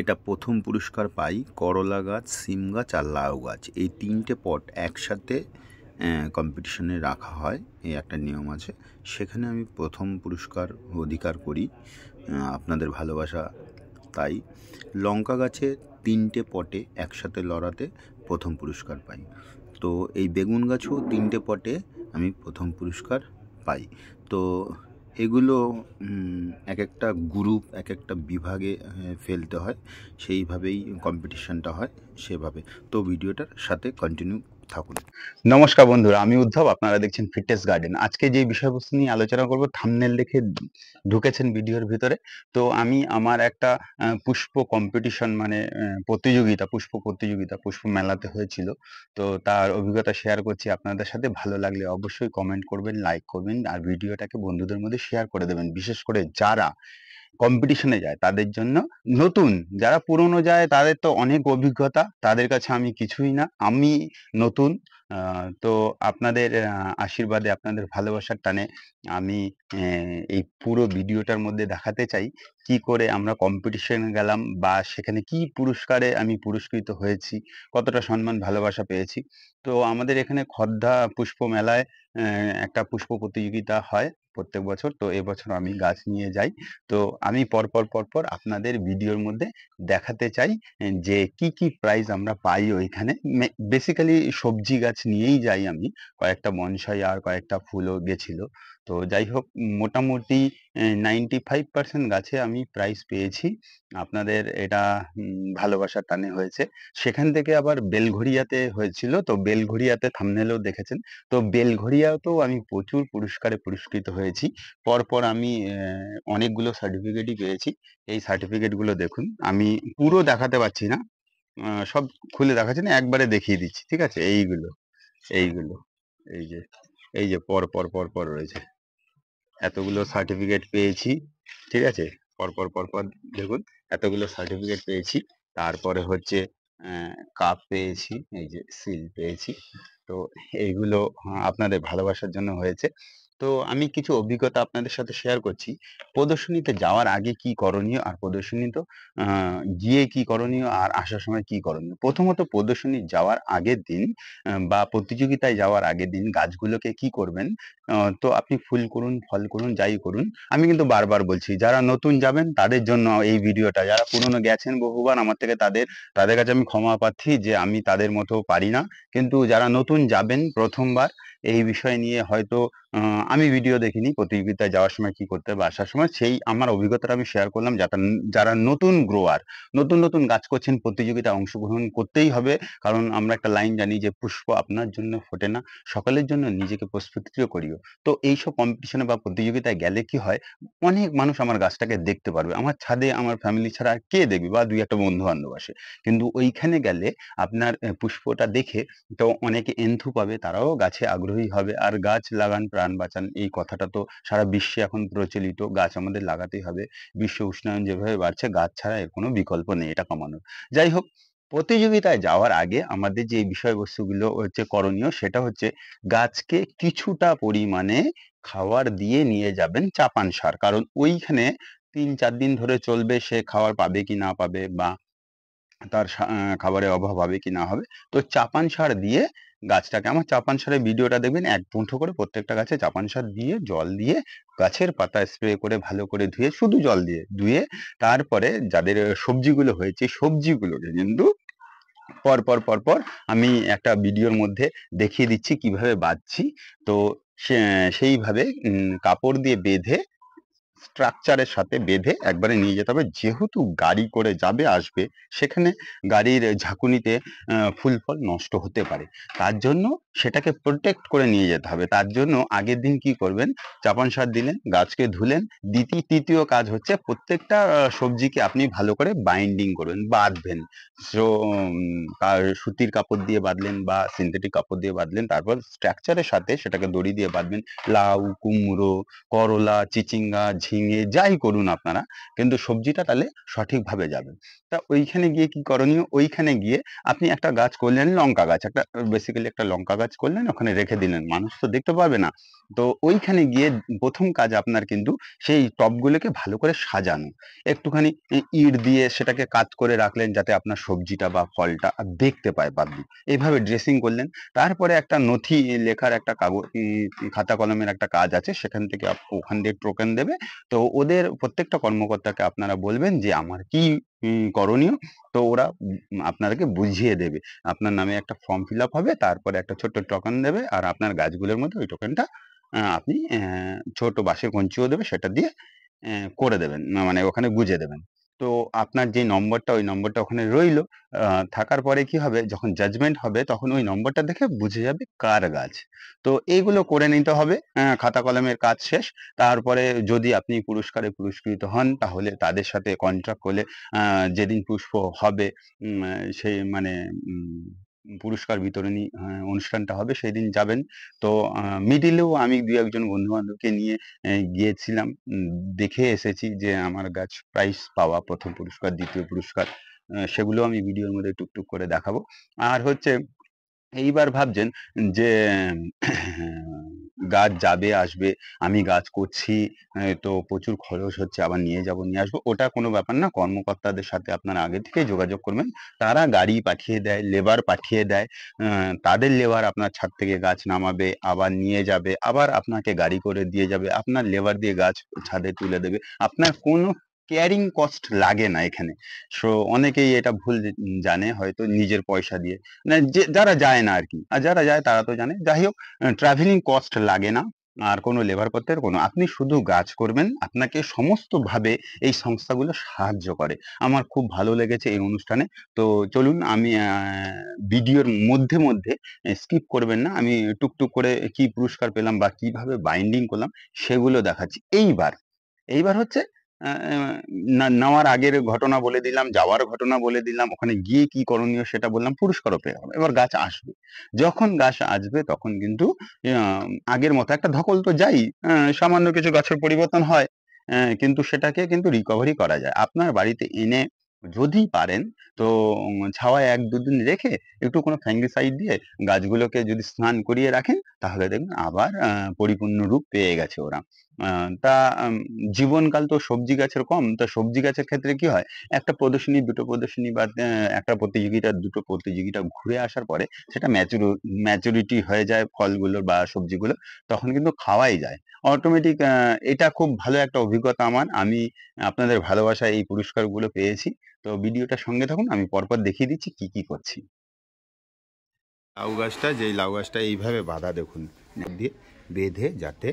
এটা প্রথম পুরস্কার পাই। করলা গাছ, সিম গাছ আর লাউ গাছ, এই তিনটে পট একসাথে কম্পিটিশনে রাখা হয়, এই একটা নিয়ম আছে। সেখানে আমি প্রথম পুরস্কার অধিকার করি, আপনাদের ভালোবাসা তাই। লঙ্কা গাছে তিনটে পটে একসাথে লড়াতে প্রথম পুরস্কার পাই। তো এই বেগুন গাছেও তিনটে পটে আমি প্রথম পুরস্কার পাই। তো এগুলো এক একটা গ্রুপ, এক একটা বিভাগে ফেলতে হয়, সেইভাবেই কম্পিটিশানটা হয় সেভাবে। তো ভিডিওটার সাথে কন্টিনিউ থাকুন। নমস্কার বন্ধুরা, আমি উদ্ধব, আপনারা দেখছেন ফিটনেস গার্ডেন। আজকে যে বিষয়বস্তু নিয়ে আলোচনা করব, থাম্বনেল দেখে ঢুকেছেন ভিডিওর ভিতরে। তো আমি আমার একটা পুষ্প কম্পিটিশন মানে পুষ্প প্রতিযোগিতা পুষ্প মেলাতে হয়েছিল। তো তার অভিজ্ঞতা শেয়ার করছি আপনাদের সাথে। ভালো লাগলে অবশ্যই কমেন্ট করবেন, লাইক করবেন আর ভিডিওটাকে বন্ধুদের মধ্যে শেয়ার করে দেবেন। বিশেষ করে যারা কম্পিটিশনে যায় তাদের জন্য। নতুন যারা পুরনো যায় তাদের তো অনেক অভিজ্ঞতা, তাদের কাছে আমি কিছুই না, আমি নতুন। তো আপনাদের আশীর্বাদে, আপনাদের ভালোবাসার টানে আমি এই পুরো ভিডিওটার মধ্যে দেখাতে চাই কি করে আমরা কম্পিটিশনে গেলাম বা সেখানে কি পুরস্কারে আমি পুরস্কৃত হয়েছি, কতটা সম্মান ভালোবাসা পেয়েছি। তো আমাদের এখানে খর্দা পুষ্প মেলায় একটা পুষ্প প্রতিযোগিতা হয় প্রত্যেক বছর। তো এবছর আমি গাছ নিয়ে যাই। তো আমি পরপর আপনাদের ভিডিওর মধ্যে দেখাতে চাই যে কি কি প্রাইজ আমরা পাই ওইখানে। বেসিক্যালি সবজি গাছ নিয়েই যাই আমি, কয়েকটা বনসাই আর কয়েকটা ফুলও গেছিল। তো যাই হোক, মোটামুটি 95% গাছে আমি প্রাইজ পেয়েছি। আপনাদের এটা ভালোবাসার টানে হয়েছে। সেখান থেকে আবার বেলঘড়িয়াতে হয়েছিল, তো বেলঘড়িয়াতে থাম্বনেলেও দেখেছেন। তো বেলঘড়িয়াতেও আমি প্রচুর পুরস্কারে পুরস্কৃত হয়েছি। পরপর আমি অনেকগুলো সার্টিফিকেটই পেয়েছি। এই সার্টিফিকেটগুলো দেখুন, আমি পুরো দেখাতে পারছি না, সব খুলে দেখাচ্ছি না, একবারে দেখিয়ে দিচ্ছি, ঠিক আছে? এইগুলো এইগুলো এই যে, এই যে পর পর রয়েছে, এতগুলো সার্টিফিকেট পেয়েছি, ঠিক আছে? পরপর দেখুন, এতগুলো সার্টিফিকেট পেয়েছি। তারপরে হচ্ছে কাপ পেয়েছি, এই যে সিল পেয়েছি। তো এইগুলো আপনাদের ভালোবাসার জন্য হয়েছে। তো আমি কিছু অভিজ্ঞতা আপনাদের সাথে শেয়ার করছি। প্রদর্শনীতে যাওয়ার আগে কি করণীয়, আর প্রদর্শনী তো গিয়ে কি করণীয়, আর আসার সময় কি করণীয়। প্রথমত, প্রদর্শনী যাওয়ার আগের দিন বা প্রতিযোগিতায় যাওয়ার আগের দিন গাছগুলোকে কি করবেন, তো আপনি ফুল করুন, ফল করুন, যাই করুন। আমি কিন্তু বারবার বলছি, যারা নতুন যাবেন তাদের জন্য এই ভিডিওটা। যারা পুরনো গেছেন বহুবার আমার থেকে, তাদের তাদের কাছে আমি ক্ষমা প্রার্থী যে আমি তাদের মতো পারি না। কিন্তু যারা নতুন যাবেন প্রথমবার, এই বিষয় নিয়ে হয়তো আমি ভিডিও দেখিনি প্রতিযোগিতায় যাওয়ার সময় কি করতে হবে, আসার সময়, সেই আমার অভিজ্ঞতাটা আমি শেয়ার করলাম। যারা নতুন গ্রোয়ার, নতুন গাছ করছেন, প্রতিযোগিতায় অংশগ্রহণ করতেই হবে। কারণ আমরা একটা লাইন জানি যে পুষ্প আপনার জন্য ফোটে না, সকলের জন্য নিজেকে প্রস্ফুটিত করিও। তো এইসব কম্পিটিশনে বা প্রতিযোগিতায় গেলে কি হয়, অনেক মানুষ আমার গাছটাকে দেখতে পারবে। আমার ছাদে আমার ফ্যামিলি ছাড়া আর কে দেখবে, বা দুই একটা বন্ধু বান্ধব আসে। কিন্তু ওইখানে গেলে আপনার পুষ্পটা দেখে তো অনেকে এন্থু পাবে, তারাও গাছে আগ্রহী হবে। আর গাছ লাগান প্রাণ বাঁচান, এই কথাটা তো সারা বিশ্বে এখন প্রচলিত। গাছ আমাদের লাগাতেই হবে। বিশ্ব উষ্ণায়ন যেভাবে বাড়ছে, গাছ ছাড়া এর কোনো বিকল্প নেই এটা কমানোর। যাই হোক, প্রতিযোগিতায় যাওয়ার আগে আমাদের যে বিষয়বস্তুগুলো হচ্ছে করণীয়, সেটা হচ্ছে গাছকে কিছুটা পরিমাণে খাবার দিয়ে নিয়ে যাবেন, চাপান সার। কারণ ওইখানে 3-4 দিন ধরে চলবে, সে খাবার পাবে কি না পাবে, বা তার খাবারের অভাব হবে কি না হবে। তো চাপান সার দিয়ে গাছটাকে, আমার চাপান সারের ভিডিওটা দেখবেন, 1 মুঠো করে প্রত্যেকটা গাছে চাপান সার দিয়ে, জল দিয়ে, গাছের পাতা স্প্রে করে ভালো করে ধুয়ে, শুধু জল দিয়ে ধুয়ে, তারপরে যাদের সবজিগুলো হয়েছে সবজিগুলোকে কিন্তু পর আমি একটা ভিডিওর মধ্যে দেখিয়ে দিচ্ছি কিভাবে বাঁধছি। তো সেইভাবে কাপড় দিয়ে বেঁধে, স্ট্রাকচারের সাথে বেঁধে একবারে নিয়ে যেতে হবে। যেহেতু গাড়ি করে যাবে আসবে, সেখানে গাড়ির ঝাঁকুনিতে ফুল ফল নষ্ট হতে পারে। তার জন্য সেটাকে প্রোটেক্ট করে নিয়ে যেতে হবে। তার জন্য আগের দিন কি করবেন, চাপান সার দিলেন, গাছকে ধুলেন। তৃতীয় কাজ হচ্ছে, প্রত্যেকটা সবজিকে আপনি ভালো করে বাইন্ডিং করবেন, বাঁধবেন। সো সুতির কাপড় দিয়ে বাঁধলেন বা সিনথেটিক কাপড় দিয়ে বাঁধলেন, তারপর স্ট্রাকচারের সাথে সেটাকে দড়ি দিয়ে বাঁধবেন। লাউ, কুমড়ো, করলা, চিচিঙ্গা, ঝিঙে যাই করুন আপনারা, কিন্তু সবজিটা তাহলে সঠিকভাবে যাবে। তা ওইখানে গিয়ে কি করণীয়, ওইখানে গিয়ে আপনি একটা গাছ করলেন, লঙ্কা গাছ, একটা বেসিক্যালি একটা লঙ্কা গাছ করলেন, ওখানে রেখে দিলেন, মানুষ তো দেখতে পাবে না। তো ওইখানে গিয়ে প্রথম কাজ আপনার কিন্তু সেই টবগুলোকে ভালো করে সাজানো, একটুখানি ইট দিয়ে সেটাকে কাত করে রাখলেন যাতে আপনার সবজিটা বা ফলটা দেখতে পায় পাবলিক। এইভাবে ড্রেসিং করলেন। তারপরে একটা নথি লেখার একটা কাগজ, খাতা কলমের একটা কাজ আছে, সেখান থেকে ওখান দিয়ে টোকেন দেবে। তো ওদের প্রত্যেকটা কর্মকর্তাকে আপনারা বলবেন যে আমার কি করণীয়। তো ওরা আপনাদেরকে বুঝিয়ে দেবে। আপনার নামে একটা ফর্ম ফিল আপ হবে, তারপরে একটা ছোট্ট টোকেন দেবে, আর আপনার গাছগুলোর মধ্যে ওই টোকেনটা আপনি ছোট বাঁশের কঞ্চিও দেবে, সেটা দিয়ে করে দেবেন, মানে ওখানে গুঁজে দেবেন। তো আপনার যে নম্বরটা, ওই নম্বরটা ওখানে রইলো। থাকার পরে কি হবে, যখন জাজমেন্ট হবে তখন ওই নম্বরটা দেখে বুঝে যাবে কার গাছ। তো এইগুলো করে নিতে হবে। খাতা কলমের কাজ শেষ। তারপরে যদি আপনি পুরস্কারে পুরস্কৃত হন, তাহলে তাদের সাথে কন্ট্রাক্ট করলে যেদিন পুষ্প হবে, সেই মানে পুরস্কার বিতরণী অনুষ্ঠানটা হবে, সেদিন যাবেন। তো মিডিলেও আমি দু একজন বন্ধু বান্ধবকে নিয়ে গিয়েছিলাম, দেখে এসেছি যে আমার গাছ প্রাইজ পাওয়া, প্রথম পুরস্কার, দ্বিতীয় পুরস্কার, সেগুলো আমি ভিডিওর মধ্যে টুকটুক করে দেখাবো। আর হচ্ছে এইবার ভাবছেন যে গাছ যাবে আসবে, আমি গাছ করছি, তো প্রচুর খরচ হচ্ছে, আবার নিয়ে যাব নিয়ে আসবো, ওটা কোনো ব্যাপার না। কর্মকর্তাদের সাথে আপনারা আগে থেকে যোগাযোগ করবেন, তারা গাড়ি পাঠিয়ে দেয়, লেবার পাঠিয়ে দেয়। তাদের লেবার আপনার ছাদ থেকে গাছ নামাবে, আবার নিয়ে যাবে, আবার আপনাকে গাড়ি করে দিয়ে যাবে, আপনার লেবার দিয়ে গাছ ছাদে তুলে দেবে। আপনার কোনো ক্যারিং কস্ট লাগে না এখানে। সো অনেকেই এটা ভুল জানে হয়তো, নিজের পয়সা দিয়ে, না যে যারা যায় না আর কি, আর যারা যায় তারা তো জানে। যাই হোক, ট্রাভেলিং কস্ট লাগে না, আর কোনো লেবার পত্রের কোনো, আপনি শুধু গাছ করবেন, আপনাকে সমস্ত ভাবে এই সংস্থাগুলো সাহায্য করে। আমার খুব ভালো লেগেছে এই অনুষ্ঠানে। তো চলুন, আমি ভিডিওর মধ্যে মধ্যে স্কিপ করবেন না, আমি টুকটুক করে কি পুরস্কার পেলাম বা কিভাবে বাইন্ডিং করলাম সেগুলো দেখাচ্ছি। এইবার হচ্ছে নেওয়ার আগের ঘটনা বলে দিলাম, যাওয়ার ঘটনা বলে দিলাম, ওখানে গিয়ে কি করণীয় সেটা বললাম, পুরস্কারও পেয়ে গেলাম। এবার গাছ আসবে, যখন গাছ আসবে তখন কিন্তু আগের মতো একটা ধকল তো যাই, সামান্য কিছু গাছের পরিবর্তন হয়, কিন্তু সেটাকে কিন্তু রিকভারি করা যায়। আপনার বাড়িতে এনে যদি পারেন, তো ছাওয়ায় 1-2 দিন রেখে একটু কোনো ফ্যাঙ্গিসাইড দিয়ে গাছগুলোকে যদি স্নান করিয়ে রাখেন, তাহলে দেখবেন আবার পরিপূর্ণ রূপ পেয়ে গেছে ওরা। তা জীবনকাল তো সবজি গাছের কম, তা সবজি গাছের ক্ষেত্রে কি হয়, একটা প্রদর্শনী, দুটো প্রদর্শনী, বা একটা প্রতিযোগিতা, দুটো প্রতিযোগিতা ঘুরে আসার পরে সেটা ম্যাচুরিটি হয়ে যায় ফলগুলো বা সবজিগুলো, তখন কিন্তু খাওয়াই যায় অটোমেটিক। এটা খুব ভালো একটা অভিজ্ঞতা আমার। আমি আপনাদের ভালোবাসায় এই পুরস্কারগুলো পেয়েছি। তো ভিডিওটার সঙ্গে থাকুন, আমি পরপর দেখিয়ে দিচ্ছি কি কি করছি। লাউ গাছটা, যেই লাউ গাছটা এইভাবে বাঁধা দেখুন, দিয়ে বেঁধে, যাতে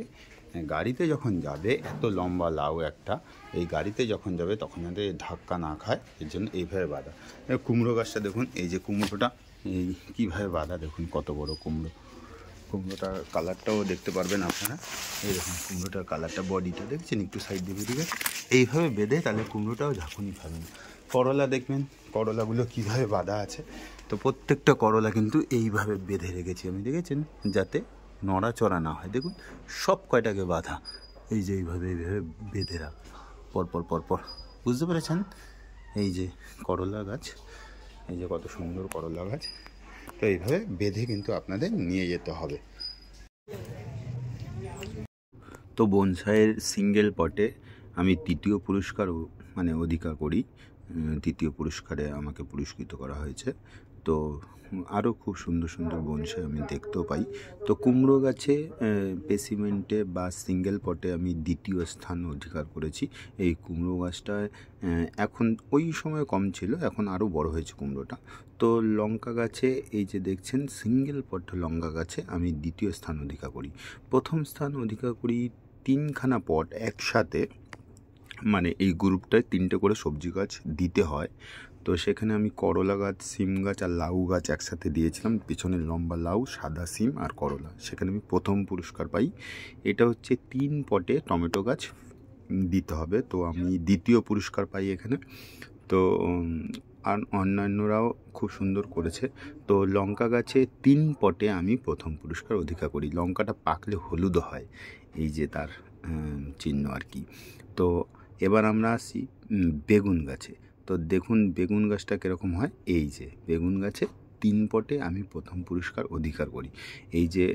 গাড়িতে যখন যাবে, এত লম্বা লাউ একটা, এই গাড়িতে যখন যাবে তখন যাতে ধাক্কা না খায়, এর জন্য এইভাবে বাঁধা। কুমড়ো গাছটা দেখুন, এই যে কুমড়োটা এই কীভাবে বাঁধা দেখুন, কত বড় কুমড়ো। কুমড়োটার কালারটাও দেখতে পারবেন আপনারা, এই দেখুন কুমড়োটার কালারটা, বডিটা দেখছেন, একটু সাইড দিয়ে বেরিয়ে গেছে। এইভাবে বেঁধে তাহলে কুমড়োটাও ঝাঁকুনি খাবে না। করলা দেখবেন, করলাগুলো কীভাবে বাঁধা আছে, তো প্রত্যেকটা করলা কিন্তু এইভাবে বেঁধে রেখেছি আমি, দেখেছেন, যাতে নড়াচড়া না হয়। দেখুন সব কয়টাকে বাঁধা, এই যে এইভাবে বেঁধে রাখ, পরপর পরপর, বুঝতে পেরেছেন? এই যে করলা গাছ, এই যে কত সুন্দর করলা গাছ, তো এইভাবে বেঁধে কিন্তু আপনাদের নিয়ে যেতে হবে। তো বনসাইয়ের সিঙ্গেল পটে আমি তৃতীয় পুরস্কারও মানে অধিকার করি, তৃতীয় পুরস্কারে আমাকে পুরস্কৃত করা হয়েছে। তো আরও খুব সুন্দর সুন্দর বনসাই আমি দেখতেও পাই। তো কুমড়ো গাছে পেসিমেন্টে বা সিঙ্গেল পটে আমি দ্বিতীয় স্থান অধিকার করেছি। এই কুমড়ো গাছটায় এখন ওই সময় কম ছিল, এখন আরও বড় হয়েছে কুমড়োটা। তো লঙ্কা গাছে, এই যে দেখছেন সিঙ্গেল পট লঙ্কা গাছে আমি দ্বিতীয় স্থান অধিকার করি। প্রথম স্থান অধিকার করি 3খানা পট একসাথে, মানে এই গ্রুপটায় 3টে করে সবজি গাছ দিতে হয়। তো সেখানে আমি করলা গাছ, সিম গাছ আর লাউ গাছ একসাথে দিয়েছিলাম, পিছনে লম্বা লাউ, সাদা সিম আর করলা, সেখানে আমি প্রথম পুরস্কার পাই। এটা হচ্ছে 3 পটে টমেটো গাছ দিতে হবে, তো আমি দ্বিতীয় পুরস্কার পাই এখানে। তো আর অন্যান্যরাও খুব সুন্দর করেছে। তো লঙ্কা গাছে 3 পটে আমি প্রথম পুরস্কার অধিকার করি। লঙ্কাটা পাকলে হলুদ হয়, এই যে তার চিহ্ন আর কি। তো এবার আমরা আসি বেগুন গাছে। তো দেখুন বেগুন গাছটা কীরকম হয়। এই যে বেগুন গাছে 3 পটে আমি প্রথম পুরস্কার অধিকার করি। এই যে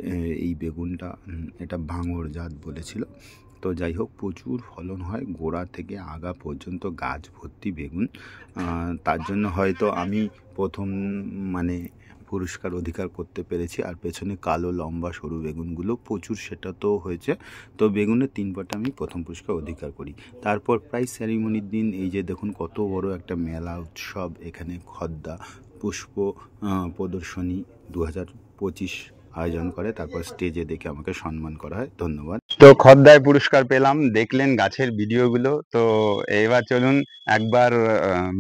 এই বেগুনটা এটা ভাঙড় জাত বলেছিল। তো যাই হোক, প্রচুর ফলন হয়, গোড়া থেকে আগা পর্যন্ত গাছ ভর্তি বেগুন। তার জন্য হয়তো আমি প্রথম মানে পুরস্কার অধিকার করতে পেরেছি। আর পেছনে কালো লম্বা সরু বেগুনগুলো প্রচুর, সেটা তো হয়েছে। তো বেগুনের 3 পটে আমি প্রথম পুরস্কার অধিকার করি। তারপর প্রাইজ সেরিমনির দিন এই যে দেখুন কত বড় একটা মেলা উৎসব, এখানে খদ্দা পুষ্প প্রদর্শনী 2025 আয়োজন করে। তারপর স্টেজে দেখে আমাকে সম্মান করা হয়। ধন্যবাদ। তো খদ্দায় পুরস্কার পেলাম, দেখলেন গাছের ভিডিওগুলো। তো এবার চলুন একবার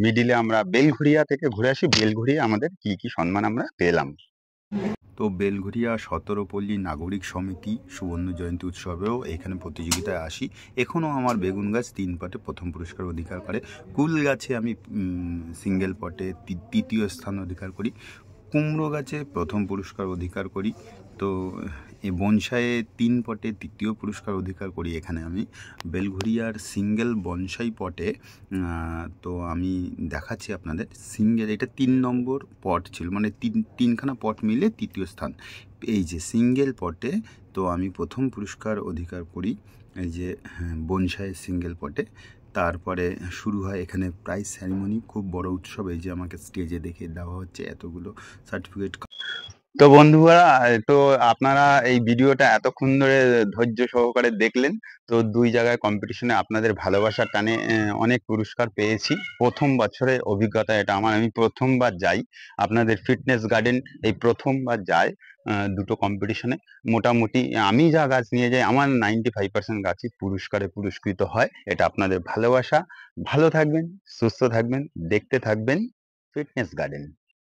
মিডিলে আমরা বেলঘড়িয়া থেকে ঘুরে আসি। বেলঘড়িয়া আমাদের কি কি সম্মান আমরা পেলাম। তো বেলঘড়িয়া 17 পল্লী নাগরিক সমিতি সুবর্ণ জয়ন্তী উৎসবেও এখানে প্রতিযোগিতায় আসি। এখনও আমার বেগুন গাছ 3 পটে প্রথম পুরস্কার অধিকার করে। কুল গাছে আমি সিঙ্গেল পটে তৃতীয় স্থান অধিকার করি। কুমড়ো গাছে প্রথম পুরস্কার অধিকার করি। তো এই বনসাইয়ে 3 পটে তৃতীয় পুরস্কার অধিকার করি। এখানে আমি বেলঘড়িয়ার সিঙ্গেল বনসাই পটে, তো আমি দেখাচ্ছি আপনাদের সিঙ্গেল, এটা 3 নম্বর পট ছিল, মানে তিনখানা পট মিলে তৃতীয় স্থান। এই যে সিঙ্গেল পটে তো আমি প্রথম পুরস্কার অধিকার করি, এই যে বনসাইয়ের সিঙ্গেল পটে। তারপরে শুরু হয় এখানে প্রাইজ সেরিমনি, খুব বড় উৎসব। এই যে আমাকে স্টেজে দেখে দেওয়া হচ্ছে এতগুলো সার্টিফিকেট। তো বন্ধুরা, তো আপনারা এই ভিডিওটা এতক্ষণ ধরে ধৈর্য সহকারে দেখলেন। তো 2 জায়গায় কম্পিটিশনে আপনাদের ভালোবাসার টানে অনেক পুরস্কার পেয়েছি। প্রথম বছরের অভিজ্ঞতা এটা আমার। আমি প্রথমবার যাই আপনাদের ফিটনেস গার্ডেন, এই প্রথমবার যাই দুটো কম্পিটিশনে। মোটামুটি আমি যা গাছ নিয়ে যাই আমার 95% গাছই পুরস্কারে পুরস্কৃত হয়। এটা আপনাদের ভালোবাসা। ভালো থাকবেন, সুস্থ থাকবেন, দেখতে থাকবেন ফিটনেস গার্ডেন।